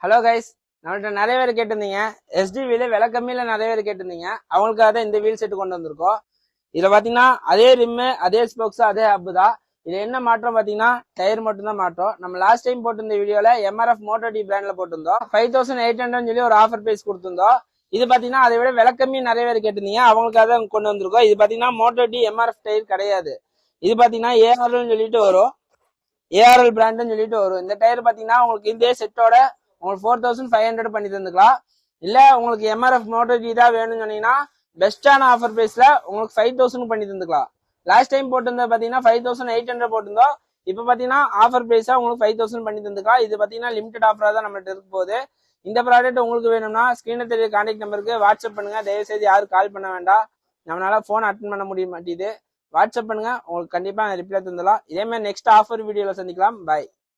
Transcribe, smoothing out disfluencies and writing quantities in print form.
Hello guys, நம்மள்ட்ட நிறைய பேர் கேட்டிருந்தீங்க எஸ்டிவில விலை கம்மியில நிறைய பேர் கேட்டிருந்தீங்க. அவங்களுக்காக தான் இந்த வீல் செட் கொண்டு வந்திருக்கோம். இதுல பாத்தீங்கன்னா அதே ரிம்மு, அதே ஸ்போக்ஸ், அதே ஹப் தான். இது என்ன மாற்றம் பாத்தீங்கன்னா டயர் மட்டும் தான் மாற்றம். நம்ம லாஸ்ட் டைம் போட்டிருந்த வீடியோல MRF மோட்டோ டி பிராண்ட்ல போட்டிருந்தோம். 5800 சொல்லி ஒரு ஆஃபர் பிரைஸ் கொடுத்திருந்தோம். இது பாத்தீங்கன்னா அதை விட விலை கம்மி நிறைய பேர் கேட்டிருந்தீங்க. அவங்களுக்காக தான் கொண்டு வந்திருக்கோம். இது பாத்தீங்கன்னா மோட்டோ டி MRF டயர் கிடையாது. இது பாத்தீங்கன்னா ARL சொல்லிட்டு வரும். ARL பிராண்ட்னு சொல்லிட்டு வரும். இந்த டயர் பாத்தீங்கன்னா உங்களுக்கு இதே செட்டோட உங்களுக்கு 4500 பண்ணி தந்துக்கலாம். இல்ல உங்களுக்கு MRF மோட்டோ ஜி தான் வேணும்னு சொன்னீங்கன்னா பெஸ்டான ஆஃபர் பிரைஸ்ல உங்களுக்கு 5000 பண்ணி தந்துக்கலாம். லாஸ்ட் டைம் போட்டிருந்தது பாத்தீங்கன்னா 5800 போட்டிருந்தோம். இப்ப பாத்தீங்கன்னா ஆஃபர் பிரைஸா உங்களுக்கு 5000 பண்ணி தந்துக்கலாம். இது பாத்தீங்கன்னா லிமிடெட் ஆஃபரா தான் நம்மகிட்ட இருக்க போகுது. இந்த ப்ராடக்ட் உங்களுக்கு வேணும்னா ஸ்கிரீன்ல தெரிய கான்டாக்ட் நம்பருக்கு வாட்ஸ்அப் பண்ணுங்க. தயவு செய்து யாரும் கால் பண்ண வேண்டாம். நம்மளால போன் அட்டன் பண்ண முடிய மாட்டேங்குது. வாட்ஸ்அப் பண்ணுங்க, உங்களுக்கு கண்டிப்பா ரிப்ளை தந்துடலாம். இதே மாதிரி நெக்ஸ்ட் ஆஃபர் வீடியோல சந்திக்கலாம். பாய்.